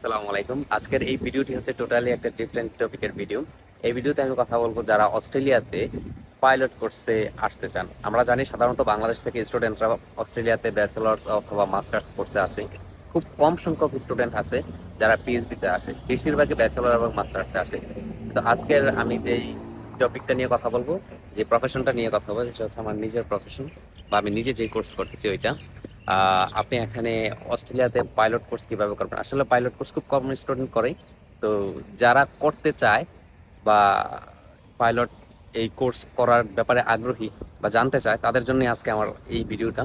আসসালামু আলাইকুম। আজকের এই ভিডিওটি হচ্ছে টোটালি একটা ডিফারেন্ট টপিকের ভিডিও। এই ভিডিওতে আমি কথা বলবো যারা অস্ট্রেলিয়াতে পাইলট কোর্সে আসতে চান। আমরা জানি সাধারণত বাংলাদেশ থেকে স্টুডেন্টরা অস্ট্রেলিয়াতে ব্যাচেলার্স অথবা মাস্টার্স কোর্সে আসে। খুব কম সংখ্যক স্টুডেন্ট আছে যারা পিএইচডিতে আসে, বেশিরভাগই ব্যাচেলর এবং মাস্টার্সে আসে। তো আজকের আমি যেই টপিকটা নিয়ে কথা বলবো, যে প্রফেশনটা নিয়ে কথা বলবো, সেটা হচ্ছে আমার নিজের প্রফেশন বা আমি নিজে যেই কোর্স করতেছি ওইটা। আপনি এখানে অস্ট্রেলিয়াতে পাইলট কোর্স কিভাবে করবেন? আসলে পাইলট কোর্স খুব কম স্টুডেন্ট করে। তো যারা করতে চায় বা পাইলট এই কোর্স করার ব্যাপারে আগ্রহী বা জানতে চায়, তাদের জন্য আজকে আমার এই ভিডিওটা।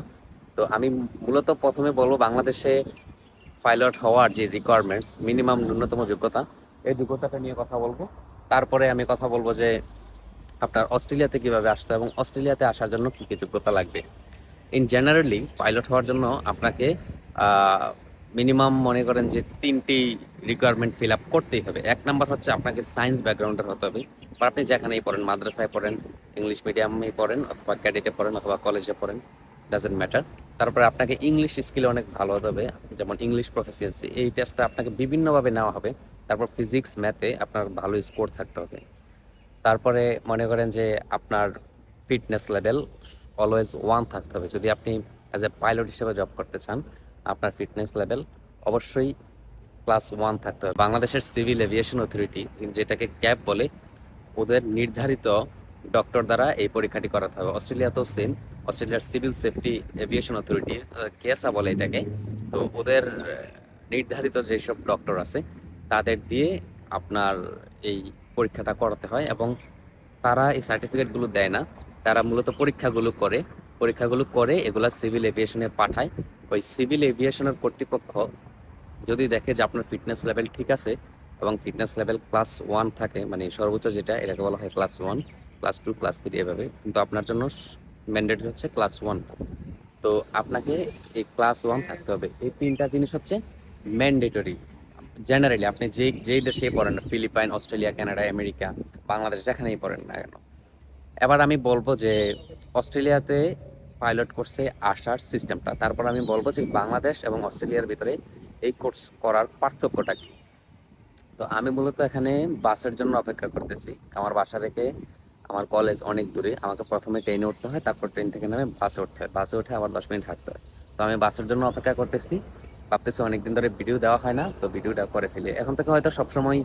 তো আমি মূলত প্রথমে বলবো বাংলাদেশে পাইলট হওয়ার যে রিকোয়ারমেন্টস, মিনিমাম ন্যূনতম যোগ্যতা, এই যোগ্যতাটা নিয়ে কথা বলবো। তারপরে আমি কথা বলবো যে আপনার অস্ট্রেলিয়াতে কিভাবে আসতে হয় এবং অস্ট্রেলিয়াতে আসার জন্য কি কি যোগ্যতা লাগবে। ইন জেনারেলি পাইলট হওয়ার জন্য আপনাকে মিনিমাম মনে করেন যে তিনটি রিকোয়ারমেন্ট ফিল আপ করতেই হবে। এক নাম্বার হচ্ছে আপনাকে সায়েন্স ব্যাকগ্রাউন্ডের হতে হবে, বা আপনি যেখানেই পড়েন, মাদ্রাসায় পড়েন, ইংলিশ মিডিয়ামে পড়েন, অথবা ক্যাডেটে পড়েন, অথবা কলেজে পড়েন, ডাজেন্ট ম্যাটার। তারপরে আপনাকে ইংলিশ স্কিল অনেক ভালো হতে হবে, যেমন ইংলিশ প্রফিসিয়েন্সি, এই টেস্টটা আপনাকে বিভিন্নভাবে নেওয়া হবে। তারপর ফিজিক্স ম্যাথে আপনার ভালো স্কোর থাকতে হবে। তারপরে মনে করেন যে আপনার ফিটনেস লেভেল অলওয়েজ ওয়ান থাকতে হবে। যদি আপনি অ্যাজ এ পাইলট হিসেবে জব করতে চান, আপনার ফিটনেস লেভেল অবশ্যই ক্লাস ওয়ান থাকতে হবে। বাংলাদেশের সিভিল এভিয়েশন অথরিটি, যেটাকে ক্যাব বলে, ওদের নির্ধারিত ডক্টর দ্বারা এই পরীক্ষাটি করাতে হবে। অস্ট্রেলিয়াতেও সেম। অস্ট্রেলিয়ার সিভিল সেফটি এভিয়েশন অথরিটি, কেসা বলে এটাকে। তো ওদের নির্ধারিত যেসব ডক্টর আছে তাদের দিয়ে আপনার এই পরীক্ষাটা করাতে হয়, এবং তারা এই সার্টিফিকেটগুলো দেয় না, তারা মূলত পরীক্ষাগুলো করে এগুলা সিভিল এভিয়েশনে পাঠায়। ওই সিভিল এভিয়েশনের কর্তৃপক্ষ যদি দেখে যে আপনার ফিটনেস লেভেল ঠিক আছে এবং ফিটনেস লেভেল ক্লাস ওয়ান থাকে, মানে সর্বোচ্চ যেটা, এটাকে বলা হয় class one, class two, class three, এভাবে। কিন্তু আপনার জন্য ম্যান্ডেটরি হচ্ছে ক্লাস ওয়ান। তো আপনাকে এই ক্লাস ওয়ান থাকতে হবে। এই তিনটা জিনিস হচ্ছে ম্যান্ডেটরি। জেনারেলি আপনি যেই দেশে পড়েন, Philippines, Australia, Canada, America, Bangladesh, যেখানেই পড়েন না কেন। এবার আমি বলবো যে অস্ট্রেলিয়াতে পাইলট কোর্সে আসার সিস্টেমটা, তারপর আমি বলবো যে বাংলাদেশ এবং অস্ট্রেলিয়ার ভিতরে এই কোর্স করার পার্থক্যটা কি। তো আমি মূলত এখানে বাসের জন্য অপেক্ষা করতেছি। আমার বাসা থেকে আমার কলেজ অনেক দূরে, আমাকে প্রথমে ট্রেনে উঠতে হয়, তারপর ট্রেন থেকে নেমে বাসে উঠতে হয়, বাসে উঠে আবার 10 মিনিট হাঁটতে হয়। তো আমি বাসের জন্য অপেক্ষা করতেছি, ভাবতেছি অনেকদিন ধরে ভিডিও দেওয়া হয় না, তো ভিডিওটা করে ফেলি। এখন থেকে হয়তো সবসময়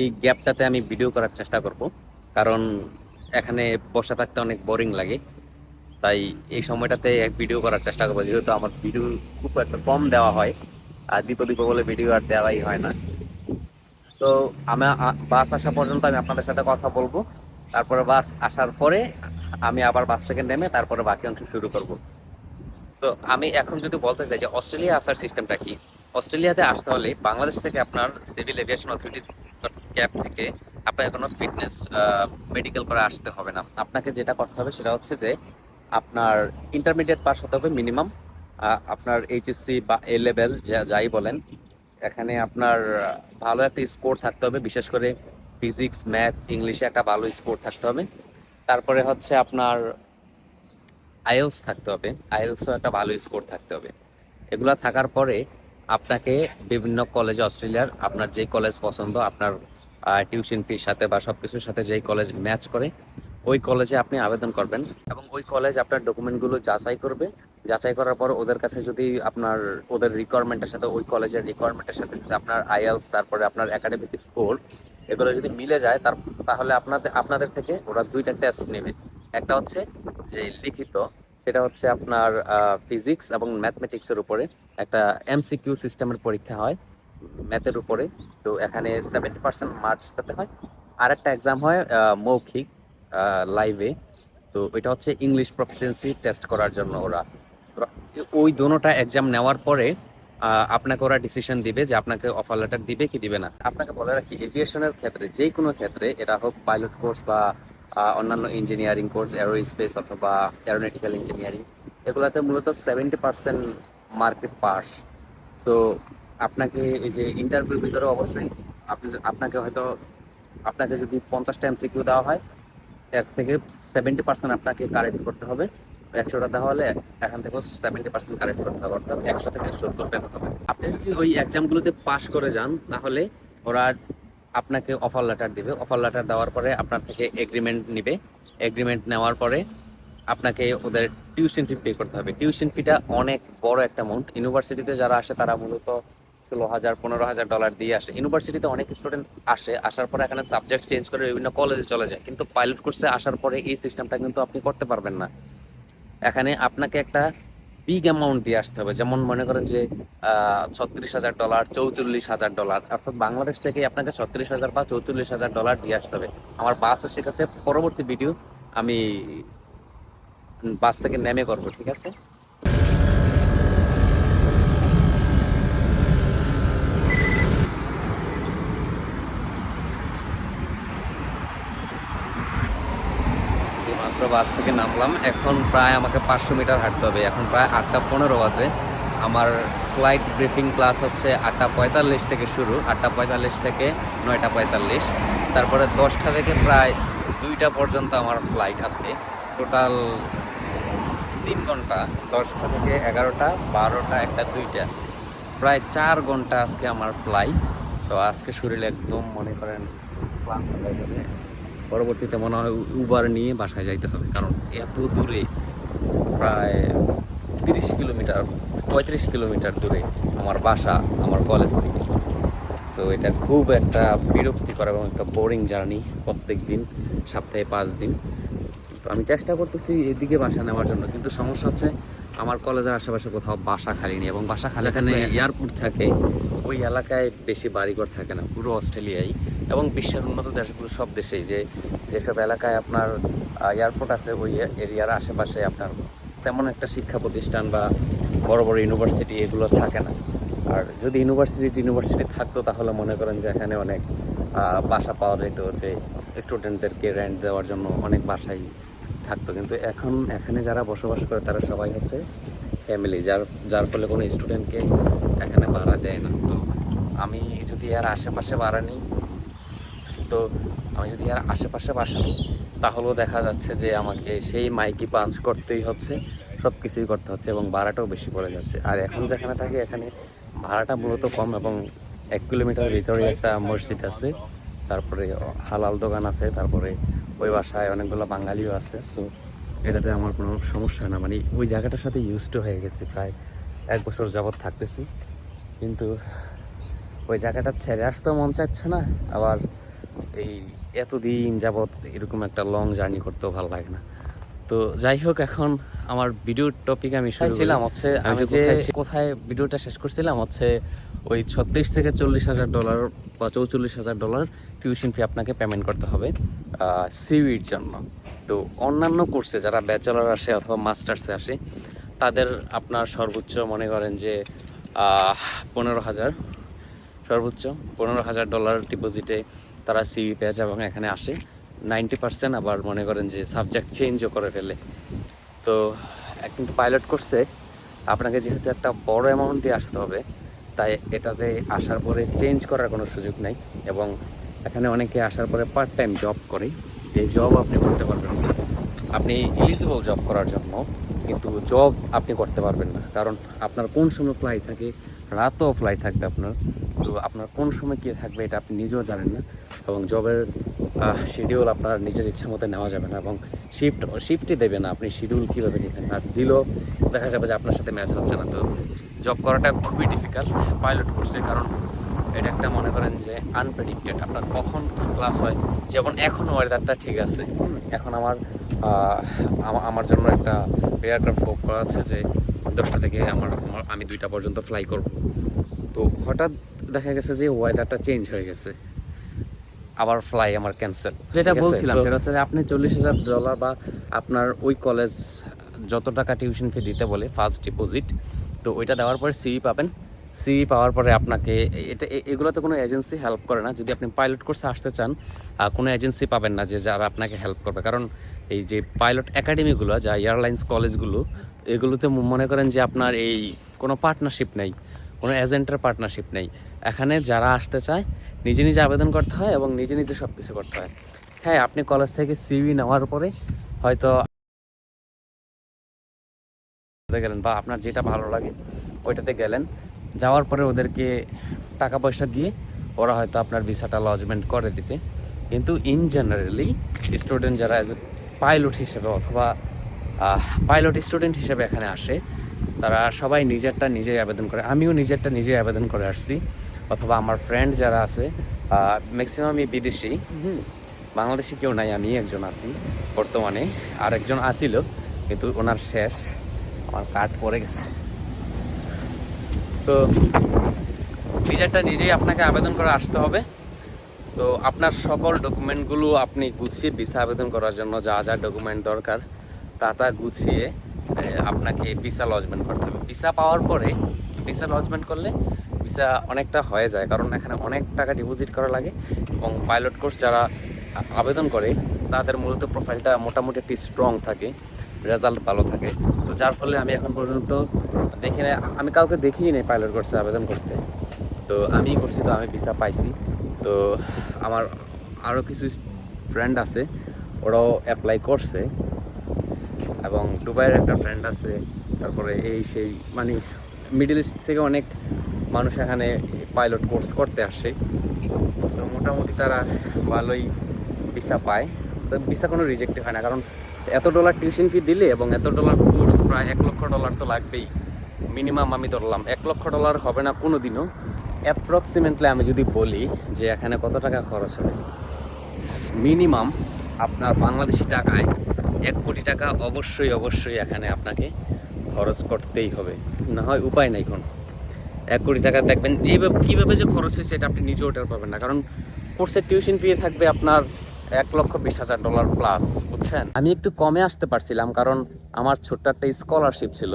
এই গ্যাপটাতে আমি ভিডিও করার চেষ্টা করব, কারণ এখানে বসে থাকতে অনেক বোরিং লাগে। তাই এই সময়টাতে এক ভিডিও করার চেষ্টা করবো, যেহেতু আমার ভিডিও খুব একটা কম দেওয়া হয়, আর দীপ দীপ বলে ভিডিও আর দেওয়াই হয় না। তো আমি বাস আসা পর্যন্ত আমি আপনাদের সাথে কথা বলবো। তারপরে বাস আসার পরে আমি আবার বাস থেকে নেমে তারপরে বাকি অংশ শুরু করব। সো আমি এখন যদি বলতে চাই যে অস্ট্রেলিয়া আসার সিস্টেমটা কি। অস্ট্রেলিয়াতে আসতে হলে বাংলাদেশ থেকে আপনার সিভিল এভিয়েশন অথরিটি ক্যাব থেকে আপনার কোনো ফিটনেস মেডিকেল করে আসতে হবে না। আপনাকে যেটা করতে হবে সেটা হচ্ছে যে আপনার ইন্টারমিডিয়েট পাস হতে হবে মিনিমাম। আপনার এইচএসসি বা এ লেভেল যাই বলেন, এখানে আপনার ভালো একটা স্কোর থাকতে হবে, বিশেষ করে ফিজিক্স, ম্যাথ, ইংলিশে একটা ভালো স্কোর থাকতে হবে। তারপরে হচ্ছে আপনার আইএলস থাকতে হবে, আইএলসও একটা ভালো স্কোর থাকতে হবে। এগুলা থাকার পরে আপনাকে বিভিন্ন কলেজে, অস্ট্রেলিয়ার আপনার যেই কলেজ পছন্দ, আপনার টিউশন ফির সাথে বা সব কিছুর সাথে যেই কলেজ ম্যাচ করে, ওই কলেজে আপনি আবেদন করবেন, এবং ওই কলেজ আপনার ডকুমেন্টগুলো যাচাই করবে। যাচাই করার পর ওদের কাছে যদি আপনার, ওদের রিকোয়ারমেন্টের সাথে, ওই কলেজের রিকোয়ারমেন্টের সাথে যদি আপনার আইএলস, তারপরে আপনার একাডেমিক স্কোর, এগুলো যদি মিলে যায়, তাহলে আপনাদের আপনাদের থেকে ওরা দুইটা টেস্ট নেবে। একটা হচ্ছে যে লিখিত, সেটা হচ্ছে আপনার ফিজিক্স এবং ম্যাথমেটিক্সের উপরে একটা এমসিকিউ সিস্টেমের পরীক্ষা হয় ম্যাথের উপরে। তো এখানে 70% মার্কস পেতে হয়। আর একটা এক্সাম হয় মৌখিক, লাইভে। তো এটা হচ্ছে ইংলিশ প্রফিসিয়েন্সি টেস্ট করার জন্য ওই দোনোটা এক্সাম নেওয়ার পরে আপনাকে ওরা ডিসিশন দিবে যে আপনাকে অফার লেটার দিবে কি দিবে না। আপনাকে বলে রাখি, এভিয়েশনের ক্ষেত্রে, যে কোনো ক্ষেত্রে, এটা হোক পাইলট কোর্স বা অন্যান্য ইঞ্জিনিয়ারিং কোর্স, এরোস্পেস অথবা অ্যারোনটিক্যাল ইঞ্জিনিয়ারিং, এগুলাতে মূলত 70% মার্কে পাস। সো আপনাকে এই যে ইন্টারভিউর ভিতরে অবশ্যই আপনাকে হয়তো, আপনাকে যদি 50টা এমসিকিউ দেওয়া হয়, এর থেকে 70% আপনাকে কারেক্ট করতে হবে। 100টা দেওয়া হলে এখান থেকে 70% কারেক্ট করতে হবে, অর্থাৎ 100 থেকে 70 পেতে হবে। আপনি যদি ওই এক্সামগুলোতে পাশ করে যান তাহলে ওরা আপনাকে অফার লেটার দিবে। অফার লেটার দেওয়ার পরে আপনার থেকে এগ্রিমেন্ট নিবে। এগ্রিমেন্ট নেওয়ার পরে আপনাকে ওদের টিউশন ফি পে করতে হবে। টিউশন ফিটা অনেক বড় একটা অ্যামাউন্ট। ইউনিভার্সিটিতে যারা আসে তারা মূলত 16,000 15,000 ডলার দিয়ে আসে। ইউনিভার্সিটিতে অনেক স্টুডেন্ট আসে, আসার পরে এখানে সাবজেক্ট চেঞ্জ করে বিভিন্ন কলেজে চলে যায়, কিন্তু পাইলট কোর্সে আসার পরে এই সিস্টেমটা কিন্তু আপনি করতে পারবেন না। এখানে আপনাকে একটা বিগ অ্যামাউন্ট দিয়ে আসতে হবে, যেমন মনে করেন যে $36,000 $44,000, অর্থাৎ বাংলাদেশ থেকে আপনাকে 36,000 বা $44,000 দিয়ে আসতে হবে। আমার বাস এসে গেছে, পরবর্তী ভিডিও আমি বাস থেকে নেমে করবো, ঠিক আছে? মাত্র বাস থেকে নামলাম, এখন প্রায় আমাকে 500 মিটার হাঁটতে হবে। এখন প্রায় 8:15 বাজে। আমার ফ্লাইট ব্রিফিং ক্লাস হচ্ছে 8:45 থেকে শুরু, 8:45 থেকে 9:45, তারপরে 10টা থেকে প্রায় 2টা পর্যন্ত আমার ফ্লাইট আজকে। টোটাল 3 ঘন্টা, 10টা থেকে 11টা 12টা 1টা 2টা, প্রায় 4 ঘন্টা আজকে আমার ফ্লাইট। সো আজকে শরীর একদম মনে করেন ক্লান্ত হয়ে যাবে। পরবর্তীতে মনে হয় উবার নিয়ে বাসায় যাইতে হবে, কারণ এত দূরে, প্রায় 30 কিলোমিটার 35 কিলোমিটার দূরে আমার বাসা আমার কলেজ থেকে। সো এটা খুব একটা বিরক্তিকর এবং একটা বোরিং জার্নি প্রত্যেক দিন, সপ্তাহে 5 দিন। তো আমি চেষ্টা করতেছি এদিকে বাসা নেওয়ার জন্য, কিন্তু সমস্যা হচ্ছে আমার কলেজের আশেপাশে কোথাও বাসা খালি নেই, এবং বাসা খালি এখানে এয়ারপোর্ট থাকে ওই এলাকায় বেশি বাড়িঘর থাকে না, পুরো অস্ট্রেলিয়ায় এবং বিশ্বের উন্নত দেশগুলো সব দেশেই যেসব এলাকায় আপনার এয়ারপোর্ট আছে ওই এরিয়ার আশেপাশে আপনার তেমন একটা শিক্ষা প্রতিষ্ঠান বা বড় বড় ইউনিভার্সিটি এগুলো থাকে না। আর যদি ইউনিভার্সিটি থাকতো তাহলে মনে করেন যে এখানে অনেক বাসা পাওয়া যেত, যে স্টুডেন্টদেরকে রেন্ট দেওয়ার জন্য অনেক বাসাই থাকতো। কিন্তু এখন এখানে যারা বসবাস করে তারা সবাই হচ্ছে ফ্যামিলি, যার ফলে কোনো স্টুডেন্টকে এখানে ভাড়া দেয় না। তো আমি যদি আর আশেপাশে ভাড়া নিই তো আমি যদি আর আশেপাশে বাসা নিই তাহলেও দেখা যাচ্ছে যে আমাকে সেই মাইকি পাঞ্চ করতেই হচ্ছে, সব কিছুই করতে হচ্ছে এবং ভাড়াটাও বেশি পড়ে যাচ্ছে। আর এখন যেখানে থাকি এখানে ভাড়াটা মূলত কম, এবং 1 কিলোমিটার ভিতরে একটা মসজিদ আছে, তারপরে হালাল দোকান আছে, তারপরে ওই বাসায় অনেকগুলো বাঙালিও আছে। সো এটাতে আমার কোনো সমস্যা হয় না, মানে ওই জায়গাটার সাথে ইউজড হয়ে গেছি, প্রায় 1 বছর যাবৎ থাকতেছি। কিন্তু ওই জায়গাটা ছেড়ে আসতেও মন চাচ্ছে না, আবার এই এতদিন যাবৎ এরকম একটা লং জার্নি করতেও ভালো লাগে না। তো যাই হোক, এখন আমার ভিডিওর টপিক আমি ছিলাম হচ্ছে আমি যে কোথায় ভিডিওটা শেষ করছিলাম হচ্ছে ওই 36 থেকে $40,000 বা $44,000 টিউশন ফি আপনাকে পেমেন্ট করতে হবে সিউইর জন্য। তো অন্যান্য কোর্সে যারা ব্যাচেলর আসে অথবা মাস্টার্সে আসে তাদের আপনার সর্বোচ্চ মনে করেন যে 15,000, সর্বোচ্চ $15,000 ডিপোজিটে তারা সিইউ পেয়ে যায় এবং এখানে আসে। 90% আবার মনে করেন যে সাবজেক্ট চেঞ্জও করে ফেলে। তো কিন্তু পাইলট কোর্সে আপনাকে যেহেতু একটা বড় অ্যামাউন্ট দিয়ে আসতে হবে, তাই এটাতে আসার পরে চেঞ্জ করার কোনো সুযোগ নেই। এবং এখানে অনেকে আসার পরে পার্ট টাইম জব করে, এই জব আপনি করতে পারবেন না। আপনি এলিজিবল জব করার জন্য, কিন্তু জব আপনি করতে পারবেন না, কারণ আপনার কোন সময় ফ্লাইট থাকে, রাতও ফ্লাইট থাকবে আপনার। তো আপনার কোন সময় কী থাকবে এটা আপনি নিজেও জানেন না, এবং জবের শিডিউল আপনার নিজের ইচ্ছা মতো নেওয়া যাবে না, এবং শিফটই দেবে না। আপনি শিডিউল কীভাবে নেবেন, আর দিলেও দেখা যাবে যে আপনার সাথে ম্যাচ হচ্ছে না। তো জব করাটা খুবই ডিফিকাল্ট পাইলট কোর্সে, কারণ এটা একটা মনে করেন যে আনপ্রেডিক্টেড, আপনার কখন কী ক্লাস হয়। যেমন এখন ওয়েদারটা ঠিক আছে, এখন আমার জন্য একটা এয়ারক্রাফট বুক করা আছে যে 10টা থেকে আমি 2টা পর্যন্ত ফ্লাই করব। তো হঠাৎ দেখা গেছে যে ওয়েদারটা চেঞ্জ হয়ে গেছে, আবার ফ্লাই আমার ক্যান্সেল। যেটা বলছিলাম সেটা হচ্ছে যে আপনি $40,000 বা আপনার ওই কলেজ যত টাকা টিউশন ফি দিতে বলে ফার্স্ট ডিপোজিট, তো ওইটা দেওয়ার পরে সিই পাবেন। সিই পাওয়ার পরে আপনাকে এগুলোতে কোনো এজেন্সি হেল্প করে না। যদি আপনি পাইলট কোর্সে আসতে চান কোনো এজেন্সি পাবেন না যে যারা আপনাকে হেল্প করবে, কারণ এই যে পাইলট একাডেমিগুলো যা এয়ারলাইন্স কলেজগুলো, এগুলোতে মনে করেন যে আপনার এই কোনো পার্টনারশিপ নেই, কোনো এজেন্টের পার্টনারশিপ নেই। এখানে যারা আসতে চায় নিজে নিজে আবেদন করতে হয় এবং নিজে নিজে সব কিছু করতে হয়। হ্যাঁ, আপনি কলেজ থেকে সিভি নেওয়ার পরে হয়তো চলে গেলেন বা আপনার যেটা ভালো লাগে ওইটাতে গেলেন, যাওয়ার পরে ওদেরকে টাকা পয়সা দিয়ে ওরা হয়তো আপনার ভিসাটা লজমেন্ট করে দিবে। কিন্তু ইন জেনারেলি স্টুডেন্ট যারা অ্যাজ এ পাইলট হিসেবে অথবা পাইলট স্টুডেন্ট হিসেবে এখানে আসে, তারা সবাই নিজেরটা নিজেই আবেদন করে। আমিও নিজেরটা নিজেই আবেদন করে আসছি, অথবা আমার ফ্রেন্ড যারা আছে ম্যাক্সিমামই বিদেশি। বাংলাদেশি কেউ নাই, আমি একজন আছি বর্তমানে, আর একজন আসিল কিন্তু ওনার শেষ, আমার কার্ড পড়ে গেছে। তো ভিসাটা নিজেই আপনাকে আবেদন করে আসতে হবে। তো আপনার সকল ডকুমেন্টগুলো আপনি গুছিয়ে ভিসা আবেদন করার জন্য যা যা ডকুমেন্ট দরকার তা গুছিয়ে আপনাকে ভিসা লজমেন্ট করতে হবে। ভিসা পাওয়ার পরে, ভিসা লজমেন্ট করলে ভিসা অনেকটা হয়ে যায়, কারণ এখানে অনেক টাকা ডিপোজিট করা লাগে। এবং পাইলট কোর্স যারা আবেদন করে তাদের মূলত প্রোফাইলটা মোটামুটি একটি স্ট্রং থাকে, রেজাল্ট ভালো থাকে। তো যার ফলে আমি এখন পর্যন্ত দেখি না, আমি কাউকে দেখিই নেই পাইলট কোর্সে আবেদন করতে। তো আমি করছি, তো আমি ভিসা পাইছি। তো আমার আরও কিছু ফ্রেন্ড আছে, ওরাও অ্যাপ্লাই করছে, এবং দুবাইয়ের একটা ফ্রেন্ড আছে। তারপরে এই সেই মানে মিডল ইস্ট থেকে অনেক মানুষ এখানে পাইলট কোর্স করতে আসে। তো মোটামুটি তারা ভালোই ভিসা পায়। তো ভিসা কোনো রিজেক্ট হয় না, কারণ এত ডলার টিউশন ফি দিলে এবং এত ডলার কোর্স, প্রায় $1,00,000 তো লাগবেই মিনিমাম। আমি ধরলাম $1,00,000 হবে না কোনো দিনও। অ্যাপ্রক্সিমেটলি আমি যদি বলি যে এখানে কত টাকা খরচ হবে, মিনিমাম আপনার বাংলাদেশি টাকায় 1 কোটি টাকা অবশ্যই এখানে আপনাকে খরচ করতেই হবে, না হয় উপায় নাই কোনো। 1 কোটি টাকা দেখবেন এইভাবে কীভাবে যে খরচ হয়েছে এটা আপনি নিজেও টের পাবেন না, কারণ কোর্সের টিউশন ফি থাকবে আপনার $1,20,000 প্লাস, বুঝছেন। আমি একটু কমে আসতে পারছিলাম কারণ আমার ছোট্ট একটা স্কলারশিপ ছিল।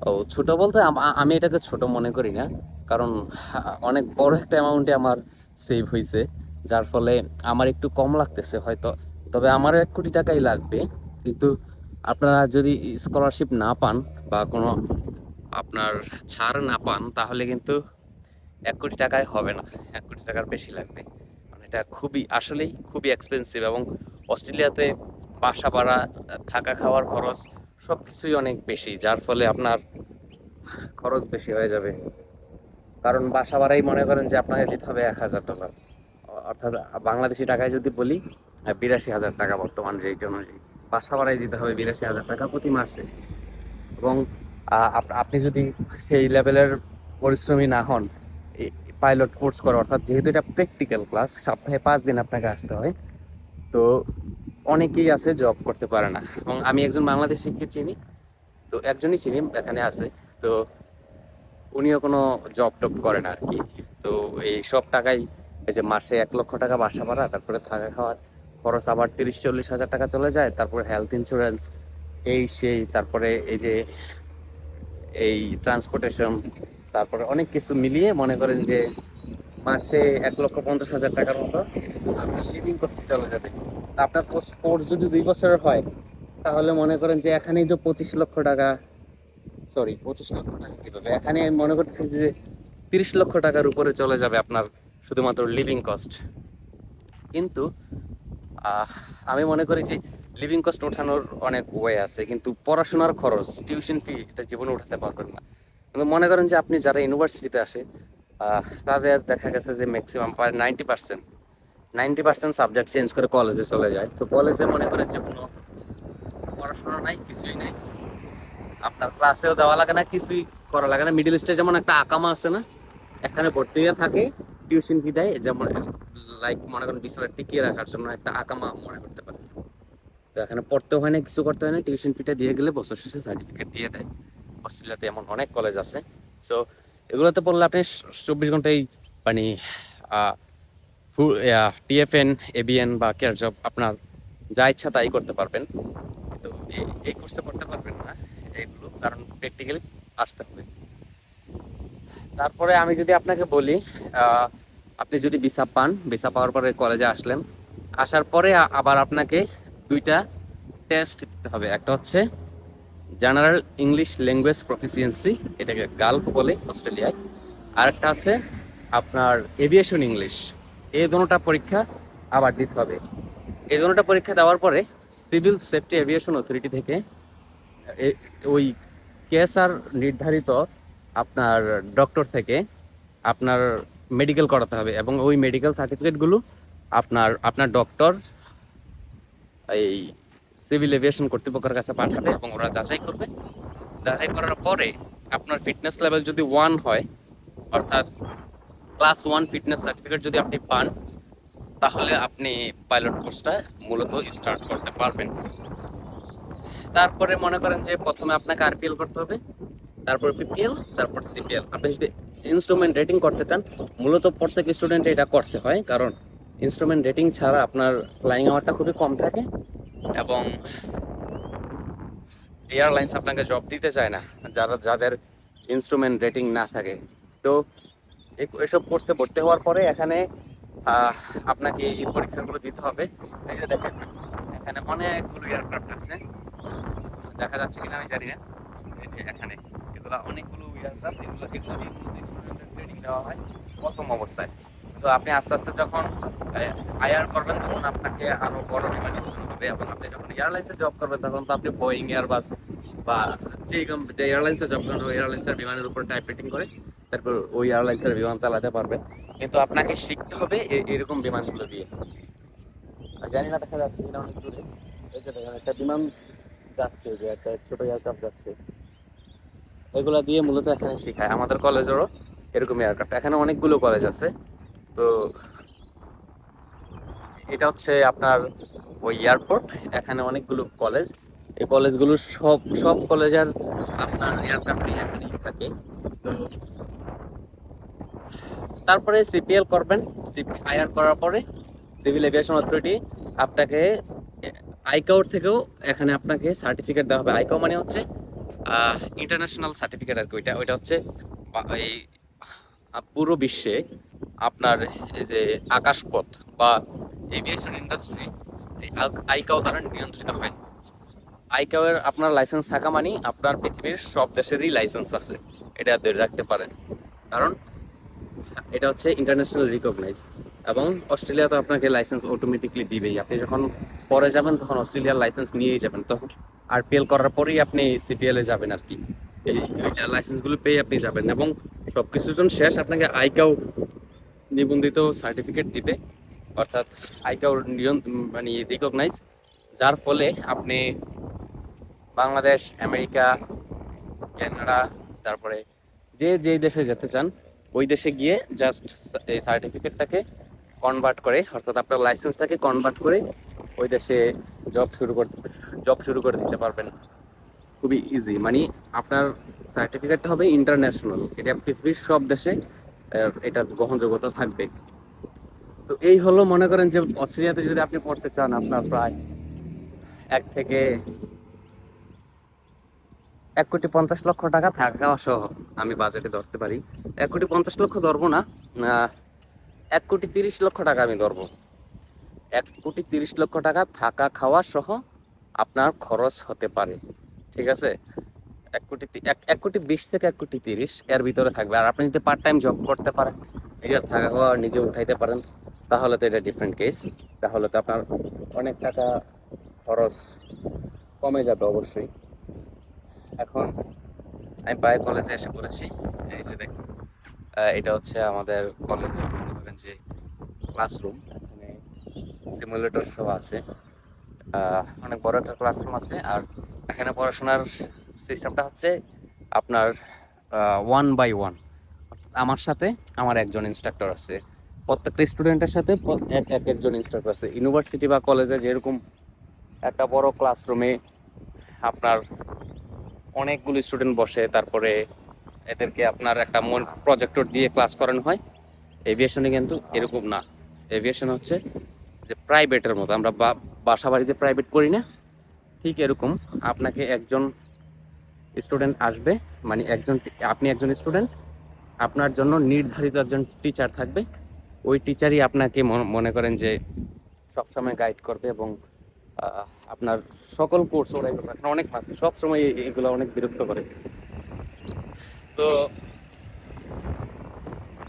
ও ছোট বলতে আমি এটাকে ছোট মনে করি না, কারণ অনেক বড় একটা অ্যামাউন্টে আমার সেভ হয়েছে, যার ফলে আমার একটু কম লাগতেছে হয়তো। তবে আমার 1 কোটি টাকাই লাগবে। কিন্তু আপনারা যদি স্কলারশিপ না পান বা কোনো আপনার ছাড় না পান, তাহলে কিন্তু 1 কোটি টাকায় হবে না, 1 কোটি টাকার বেশি লাগবে। মানে এটা আসলেই খুবই এক্সপেন্সিভ। এবং অস্ট্রেলিয়াতে বাসা ভাড়া, থাকা খাওয়ার খরচ সব কিছুই অনেক বেশি, যার ফলে আপনার খরচ বেশি হয়ে যাবে। কারণ বাসা ভাড়াই মনে করেন যে আপনাকে দিতে হবে $1,000, অর্থাৎ বাংলাদেশি টাকায় যদি বলি 82,000 টাকা বর্তমান রেট অনুযায়ী বাসা ভাড়াই দিতে হবে, 82,000 টাকা প্রতি মাসে। এবং আপনি যদি সেই লেভেলের পরিশ্রমী না হন, পাইলট কোর্স করা, অর্থাৎ যেহেতু এটা প্র্যাকটিক্যাল ক্লাস, সপ্তাহে 5 দিন আপনাকে আসতে হয়, তো অনেকেই আছে জব করতে পারে না। এবং আমি একজন বাংলাদেশিকে চিনি, তো একজনই চিনি এখানে আছে, তো উনিও কোনো জব টব করে না আর কি। তো এই সব টাকাই, এই যে মাসে $1,00,000 বাসা ভাড়া, তারপরে থাকা খাওয়ার খরচ আবার 30-40 হাজার টাকা চলে যায়, তারপরে হেলথ ইন্স্যুরেন্স এই সেই, তারপরে এই যে এই ট্রান্সপোর্টেশন, তারপরে অনেক কিছু মিলিয়ে মনে করেন যে মাসে 1,50,000 টাকার মতো আপনার লিভিং কস্টে চলে যাবে। আপনার কোর্স যদি 2 বছরের হয়, তাহলে মনে করেন যে এখানেই যে 25 লক্ষ টাকা, সরি 25 লক্ষ টাকা কীভাবে, এখানে আমি মনে করতেছি যে 30 লক্ষ টাকার উপরে চলে যাবে আপনার শুধুমাত্র লিভিং কস্ট। কিন্তু আমি মনে করি যে লিভিং কস্ট ওঠানোর অনেক ওয়ে আছে, কিন্তু পড়াশোনার খরচ, টিউশন ফি, এটা জীবনে উঠাতে পারবেন না। কিন্তু মনে করেন যে আপনি যারা ইউনিভার্সিটিতে আসে, তাদের দেখা গেছে যে ম্যাক্সিমাম প্রায় 90% সাবজেক্ট চেঞ্জ করে কলেজে চলে যায়। তো কলেজে মনে করেন যে কোনো পড়াশোনা নাই, কিছুই নাই, আপনার ক্লাসেও যাওয়া লাগে না, কিছুই করা লাগে না। মিডল ইস্টে যেমন একটা আকামা আছে না, এখানে ভর্তি হয়ে থাকে, টিউশন ফি দেয়, যেমন লাইক মনে করেন বিছানা টিকিয়ে রাখার জন্য একটা আকামা মনে করতে পারেন। তো এখানে পড়তেও হয় না, কিছু করতে হয় না, টিউশন ফিটা দিয়ে গেলে বছর শেষে সার্টিফিকেট দিয়ে দেয়। অস্ট্রেলিয়াতে এমন অনেক কলেজ আছে। সো এগুলোতে পড়লে আপনি 24 ঘন্টাই মানে টিএফএন, এবিএন বা কেয়ার জব, আপনার যা ইচ্ছা তাই করতে পারবেন। তো এই কোর্সে করতে পারবেন না এইগুলো, কারণ প্র্যাকটিক্যালি আসতে হবে। তারপরে আমি যদি আপনাকে বলি, আপনি যদি ভিসা পান, ভিসা পাওয়ার পরে কলেজে আসলেন, আসার পরে আবার আপনাকে 2টা টেস্ট দিতে হবে। একটা হচ্ছে জেনারেল ইংলিশ ল্যাঙ্গুয়েজ প্রফিসিয়েন্সি, এটাকে গালফ বলে অস্ট্রেলিয়ায়। আরেকটা আছে আপনার এভিয়েশন ইংলিশ। এই দুটোটা পরীক্ষা আবার দিতে হবে। এই দুটোটা পরীক্ষা দেওয়ার পরে সিভিল সেফটি এভিয়েশন অথরিটি থেকে ওই কেএসআর নির্ধারিত আপনার ডক্টর থেকে আপনার মেডিকেল করাতে হবে, এবং ওই মেডিকেল সার্টিফিকেটগুলো আপনার আপনার ডক্টর এই সিভিল এভিয়েশন কর্তৃপক্ষের কাছে পাঠাবে এবং ওরা যাচাই করবে। যাচাই করার পরে আপনার ফিটনেস লেভেল যদি 1 হয়, অর্থাৎ ক্লাস 1 ফিটনেস সার্টিফিকেট যদি আপনি পান, তাহলে আপনি পাইলট কোর্সটা মূলত স্টার্ট করতে পারবেন। তারপরে মনে করেন যে প্রথমে আপনাকে আরপিএল করতে হবে, তারপর পিপিএল, তারপর সিপিএল। আপনি যদি ইনস্ট্রুমেন্ট রেটিং করতে চান, মূলত প্রত্যেক স্টুডেন্ট এটা করতে হয়, কারণ ইনস্ট্রুমেন্ট রেটিং ছাড়া আপনার ফ্লাইং আওয়ারটা খুবই কম থাকে এবং এয়ারলাইন্স আপনাকে জব দিতে চায় না যাদের ইনস্ট্রুমেন্ট রেটিং না থাকে। তো এসব কোর্সে ভর্তি হওয়ার পরে এখানে আপনাকে এই পরীক্ষাগুলো দিতে হবে। এই যে দেখেন, এখানে অনেকগুলো এয়ারক্রাফট আছে, দেখা যাচ্ছে কিনা আমি জানি না। এই যে এখানে এগুলো অনেকগুলো এয়ারক্রাফট, এগুলো ট্রেনিং দেওয়া হয় প্রথম অবস্থায়। তো আপনি আস্তে আস্তে যখন আইআর করবেন তখন আপনাকে আরো বড় বিমান শেখানো হবে, এবং আপনি যখন এয়ারলাইন্সে জব করবেন তখন তো আপনি বোয়িং, এয়ারবাস বা যে এয়ারলাইন্সে জব করেন ওই এয়ারলাইন্সের বিমানের উপর টাইপ রেটিং করে তারপর ওই এয়ারলাইন্সের বিমান চালাতে পারবেন। কিন্তু আপনাকে শিখতে হবে এরকম বিমানগুলো দিয়ে। জানি না দেখা যাচ্ছে কিনা অনেক দূরে, এই যে দেখেন একটা বিমান যাচ্ছে, যে একটা ছোট এয়ারক্রাফট যাচ্ছে, এগুলা দিয়ে মূলত এখানে শেখায়। আমাদের কলেজেরও এরকম এয়ারক্রাফট, এখানে অনেকগুলো কলেজ আছে। তো এটা হচ্ছে আপনার ওই এয়ারপোর্ট, এখানে অনেকগুলো কলেজ, এই কলেজগুলো সব সব কলেজের আপনার এয়ারক্রাফটই এখানেই থাকে। তো তারপরে সিপিএল করবেন, আইআর করার পরে সিভিল এভিয়েশন অথরিটি আপনাকে আইকাওর থেকেও এখানে আপনাকে সার্টিফিকেট দেওয়া হবে। আইকাও মানে হচ্ছে ইন্টারন্যাশনাল সার্টিফিকেট আর কি। ওইটা হচ্ছে এই পুরো বিশ্বে আপনার এই যে আকাশপথ বা এভিয়েশন ইন্ডাস্ট্রি আইকাও দ্বারা নিয়ন্ত্রিত হয়। আইকাওয়ের আপনার লাইসেন্স থাকা মানে আপনার পৃথিবীর সব দেশেরই লাইসেন্স আছে, এটা ধরে রাখতে পারেন, কারণ এটা হচ্ছে ইন্টারন্যাশনাল রিকগনাইজ। এবং অস্ট্রেলিয়া তো আপনাকে লাইসেন্স অটোমেটিকলি দিবেই, আপনি যখন পরে যাবেন তখন অস্ট্রেলিয়ার লাইসেন্স নিয়েই যাবেন, তখন আরপিএল করার পরেই আপনি সিপিএল এ যাবেন আর কি। এই লাইসেন্সগুলো পেয়ে আপনি যাবেন, এবং সব কিছু যখন শেষ আপনাকে আইকাও নিবন্ধিত সার্টিফিকেট দিবে, অর্থাৎ আইকাও মানে রিকগনাইজ, যার ফলে আপনি বাংলাদেশ, আমেরিকা, কানাডা, তারপরে যে দেশে যেতে চান ওই দেশে গিয়ে জাস্ট এই সার্টিফিকেটটাকে কনভার্ট করে, অর্থাৎ আপনার লাইসেন্সটাকে কনভার্ট করে ওই দেশে জব শুরু করে দিতে পারবেন। খুবই ইজি, মানে আপনার সার্টিফিকেটটা হবে ইন্টারন্যাশনাল, এটা পৃথিবীর সব দেশে এটা গ্রহণযোগ্যতা থাকবে। তো এই হলো, মনে করেন যে অস্ট্রেলিয়াতে যদি আপনি পড়তে চান আপনার প্রায় 1 থেকে 1,50,00,000 টাকা থাকা সহ আমি বাজেটে ধরতে পারি। 1,50,00,000 ধরবো না, 1,30,00,000 টাকা আমি ধরবো। 1,30,00,000 টাকা থাকা খাওয়া সহ আপনার খরচ হতে পারে, ঠিক আছে? 1,20,00,000 থেকে 1,30,00,000 এর ভিতরে থাকবে। আর আপনি যদি পার্ট টাইম জব করতে পারেন, নিজের থাকা খাওয়া নিজে উঠাইতে পারেন, তাহলে তো এটা ডিফারেন্ট কেস, তাহলে তো আপনার অনেক টাকা খরচ কমে যাবে অবশ্যই। এখন আমি প্রায় কলেজে এসে পড়েছি, এই যে দেখুন এটা হচ্ছে আমাদের কলেজের মনে করেন যে ক্লাসরুম, এখানে সিমুলেটর সহ আছে, অনেক বড় একটা ক্লাসরুম আছে। আর এখানে পড়াশোনার সিস্টেমটা হচ্ছে আপনার 1 by 1, আমার সাথে আমার একজন ইনস্ট্রাক্টর আছে, প্রত্যেকটা স্টুডেন্টের সাথে একজন ইনস্ট্রাক্টর আছে। ইউনিভার্সিটি বা কলেজে যেরকম একটা বড় ক্লাসরুমে আপনার অনেকগুলো স্টুডেন্ট বসে, তারপরে এদেরকে আপনার একটা প্রজেক্টর দিয়ে ক্লাস করানো হয়, এভিয়েশনে কিন্তু এরকম না। এভিয়েশন হচ্ছে যে প্রাইভেটের মতো, আমরা বাসা বাড়িতে প্রাইভেট করি না, ঠিক এরকম আপনাকে একজন স্টুডেন্ট আসবে, মানে আপনি একজন স্টুডেন্ট, আপনার জন্য নির্ধারিত একজন টিচার থাকবে, ওই টিচারই আপনাকে মনে করেন যে সবসময় গাইড করবে, এবং আপনার সকল কোর্স ওরা এখানে অনেক আছে, সবসময় এগুলো অনেক বিরক্ত করে। তো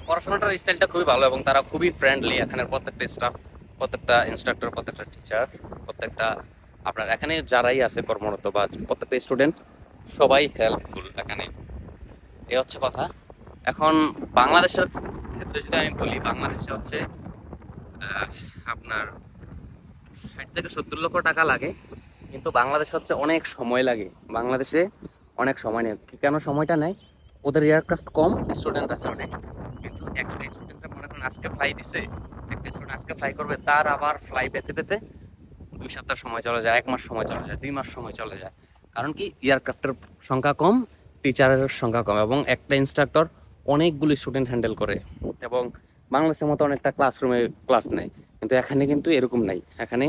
পড়াশোনাটার স্টাইলটা খুবই ভালো, এবং তারা খুবই ফ্রেন্ডলি, এখানের প্রত্যেকটা স্টাফ, প্রত্যেকটা ইনস্ট্রাক্টর, প্রত্যেকটা টিচার, প্রত্যেকটা আপনার এখানে যারাই আছে কর্মরত বা প্রত্যেকটা স্টুডেন্ট সবাই হেল্পফুল এখানে, এই হচ্ছে কথা। এখন বাংলাদেশের ক্ষেত্রে যদি আমি বলি, বাংলাদেশে হচ্ছে আহ, আপনার 60 থেকে 70 লক্ষ টাকা লাগে, কিন্তু বাংলাদেশে হচ্ছে অনেক সময় লাগে। বাংলাদেশে অনেক সময় নেয়, কেন সময়টা নেয়? ওদের এয়ারক্রাফট কম, স্টুডেন্ট আছে অনেক, কিন্তু একটা স্টুডেন্টের মনে করেন আজকে ফ্লাই দিছে, একটা স্টুডেন্ট আজকে ফ্লাই করবে, তার আবার ফ্লাই পেতে পেতে 2 সপ্তাহ সময় চলে যায়, 1 মাস সময় চলে যায়, 2 মাস সময় চলে যায়। কারণ কি, এয়ারক্রাফটের সংখ্যা কম, টিচারের সংখ্যা কম, এবং একটা ইনস্ট্রাক্টর অনেকগুলি স্টুডেন্ট হ্যান্ডেল করে। এবং বাংলাদেশের মতো অনেকটা ক্লাসরুমে ক্লাস নেয়, কিন্তু এখানে কিন্তু এরকম নাই। এখানে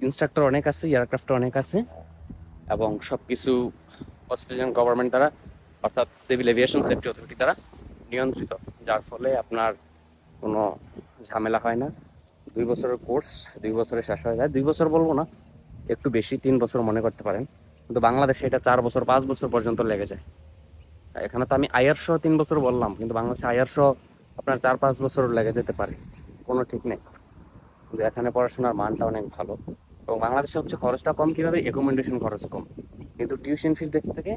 ইনস্ট্রাক্টর অনেক আছে, এয়ারক্রাফট অনেক আছে, এবং সব কিছু অস্ট্রেলিয়ান গভর্নমেন্ট দ্বারা, অর্থাৎ সিভিল এভিয়েশন সেফটি অথরিটি দ্বারা নিয়ন্ত্রিত, যার ফলে আপনার কোনো ঝামেলা হয় না। 2 বছরের কোর্স 2 বছরে শেষ হয়ে যায়, 2 বছর বলবো না, একটু বেশি, 3 বছর মনে করতে পারেন। কিন্তু বাংলাদেশে এটা 4 বছর 5 বছর পর্যন্ত লেগে যায়। এখানে তো আমি আইআর সহ 3 বছর বললাম, কিন্তু বাংলাদেশে আইআর সহ আপনার 4-5 বছর লেগে যেতে পারে, কোনো ঠিক নেই। কিন্তু এখানে পড়াশোনার মানটা অনেক ভালো, এবং বাংলাদেশে হচ্ছে খরচটা কম। কীভাবে? অ্যাকোমোডেশন খরচ কম, কিন্তু টিউশন ফির দিক থেকে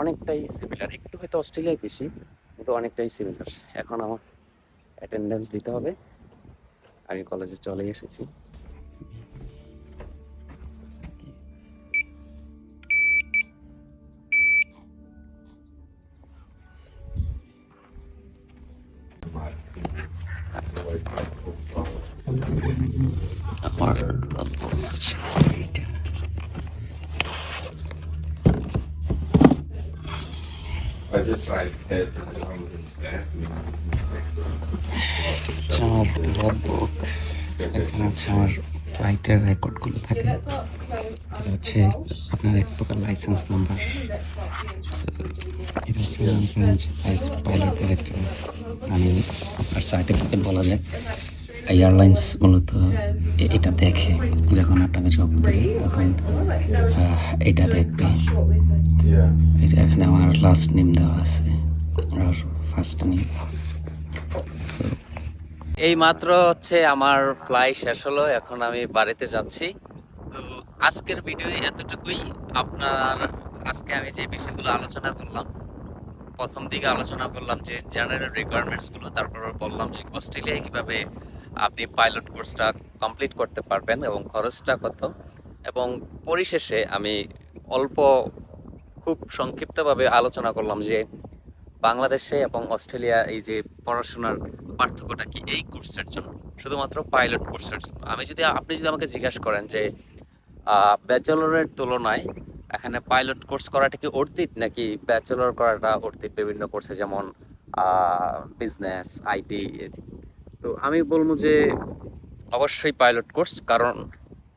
অনেকটাই সিমিলার, একটু হয়তো অস্ট্রেলিয়ায় বেশি, কিন্তু অনেকটাই সিমিলার। এখন আমার অ্যাটেন্ডেন্স দিতে হবে, আমি কলেজে চলে এসেছি। আমার হচ্ছে এইটা। I did try to head when I was in staff meeting. হচ্ছে আমার নোটবুক, এখানে হচ্ছে আমার ফ্লাইটের রেকর্ডগুলো থাকে। এটা হচ্ছে আপনার এক প্রকার লাইসেন্স নাম্বার। এটা হচ্ছে পাইলটের একটা মানে আপনার সার্টিফিকেট বলা যায়। এয়ারলাইন্স মূলত এটা দেখে, যখন আপনাকে জব দেবে তখন এটা দেখবে। এটা এখানে আমার লাস্ট নেম দেওয়া আছে আর ফার্স্ট নেম। এই মাত্র হচ্ছে আমার ফ্লাইট শেষ হলো, এখন আমি বাড়িতে যাচ্ছি। তো আজকের ভিডিও এতটুকুই। আপনার আজকে আমি যে বিষয়গুলো আলোচনা করলাম, প্রথম দিকে আলোচনা করলাম যে জেনারেল রিকোয়ারমেন্টসগুলো, তারপর বললাম যে অস্ট্রেলিয়ায় কীভাবে আপনি পাইলট কোর্সটা কমপ্লিট করতে পারবেন এবং খরচটা কত, এবং পরিশেষে আমি অল্প খুব সংক্ষিপ্তভাবে আলোচনা করলাম যে বাংলাদেশে এবং অস্ট্রেলিয়া এই যে পড়াশোনার পার্থক্যটা কি এই কোর্সের জন্য, শুধুমাত্র পাইলট কোর্সের জন্য। আপনি যদি আমাকে জিজ্ঞাসা করেন যে ব্যাচেলরের তুলনায় এখানে পাইলট কোর্স করাটা কি অর্থিত নাকি ব্যাচেলর করাটা অর্থিত বিভিন্ন কোর্সে, যেমন বিজনেস, আইটি, তো আমি বলবো যে অবশ্যই পাইলট কোর্স। কারণ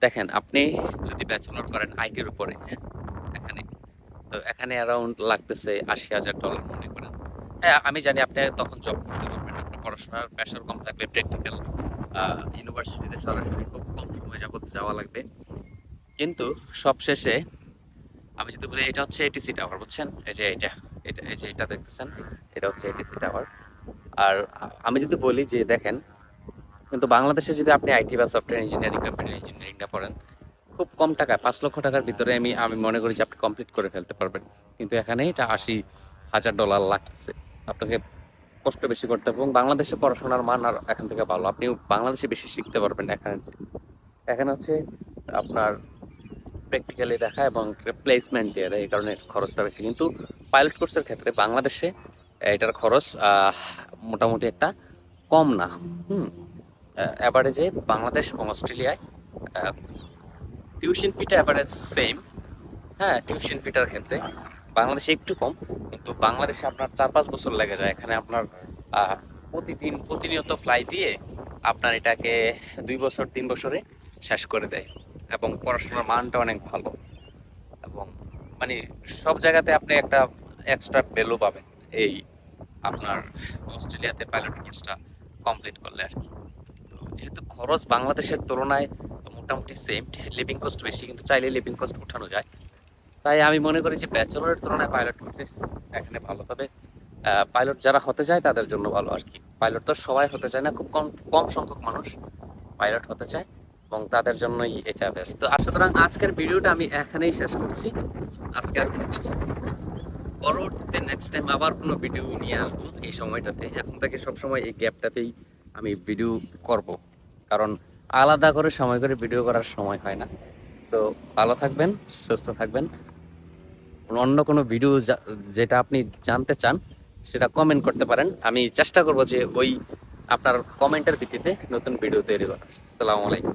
দেখেন, আপনি যদি ব্যাচেলর করেন আইটির উপরে, হ্যাঁ, এখানে তো এখানে অ্যারাউন্ড লাগতেছে $80,000 মনে করেন। হ্যাঁ, আমি জানি আপনি তখন জব করতে পারবেন, আপনার পড়াশোনার প্রেশার কম থাকলে প্র্যাকটিক্যাল ইউনিভার্সিটিতে সরাসরি খুব কম সময় যাবত যাওয়া লাগবে। কিন্তু সবশেষে আমি যদি বলি, এটা হচ্ছে এটিসি টাওয়ার, বুঝছেন? এই যে এটা, এই যে এটা দেখতেছেন, এটা হচ্ছে এটিসি টাওয়ার। আর আমি যদি বলি যে দেখেন, কিন্তু বাংলাদেশে যদি আপনি আইটি বা সফটওয়্যার ইঞ্জিনিয়ারিং, কম্পিউটার ইঞ্জিনিয়ারিংটা পড়েন, খুব কম টাকায়, $5 লক্ষ ভিতরে আমি মনে করি যে আপনি কমপ্লিট করে ফেলতে পারবেন। কিন্তু এখানে এটা $80,000 লাগতেছে, আপনাকে কষ্ট বেশি করতে হবে। এবং বাংলাদেশে পড়াশোনার মান আর এখান থেকে ভালো, আপনি বাংলাদেশে বেশি শিখতে পারবেন এখানে। এখানে হচ্ছে আপনার প্র্যাকটিক্যালি দেখা এবং প্লেসমেন্ট দিয়ে দেয়, এই কারণে খরচটা বেশি। কিন্তু পাইলট কোর্সের ক্ষেত্রে বাংলাদেশে এটার খরচ মোটামুটি একটা কম না। অ্যাভারেজে বাংলাদেশ এবং অস্ট্রেলিয়ায় টিউশন ফিটা অ্যাভারেজ সেম। হ্যাঁ, টিউশন ফিটার ক্ষেত্রে বাংলাদেশে একটু কম, কিন্তু বাংলাদেশে আপনার 4-5 বছর লেগে যায়। এখানে আপনার প্রতিনিয়ত ফ্লাই দিয়ে আপনার এটাকে 2 বছর 3 বছরে শেষ করে দেয়, এবং পড়াশোনার মানটা অনেক ভালো। এবং মানে সব জায়গাতে আপনি একটা এক্সট্রা ভ্যালু পাবেন এই আপনার অস্ট্রেলিয়াতে পাইলট কোর্সটা কমপ্লিট করলে আর কি। তো যেহেতু খরচ বাংলাদেশের তুলনায় মোটামুটি সেম, লিভিং কস্ট বেশি, কিন্তু চাইলে লিভিং কস্ট উঠানো যায়। তাই আমি মনে করি যে ব্যাচেলরের তুলনায় পাইলট কোর্সেস এখানে ভালো। তবে পাইলট যারা হতে চায় তাদের জন্য ভালো আর কি। পাইলট তো সবাই হতে চায় না, খুব কম কম সংখ্যক মানুষ পাইলট হতে চায়। এবং তাদের জন্যই এটা বেস্ট। তো সুতরাং আজকের ভিডিওটা আমি এখানেই শেষ করছি। আজকে আর কোনো কথা বলবো না। পরবর্তীতে নেক্সট টাইম আবার কোনো ভিডিও নিয়ে আসবো এই সময়টাতে। এখন থেকে সবসময় এই গ্যাপটাতেই আমি ভিডিও করব, কারণ আলাদা করে সময় করে ভিডিও করার সময় হয় না। তো ভালো থাকবেন, সুস্থ থাকবেন। অন্য কোনো ভিডিও যেটা আপনি জানতে চান সেটা কমেন্ট করতে পারেন, আমি চেষ্টা করব যে ওই আপনার কমেন্টের ভিত্তিতে নতুন ভিডিও তৈরি করার। আসসালামু আলাইকুম।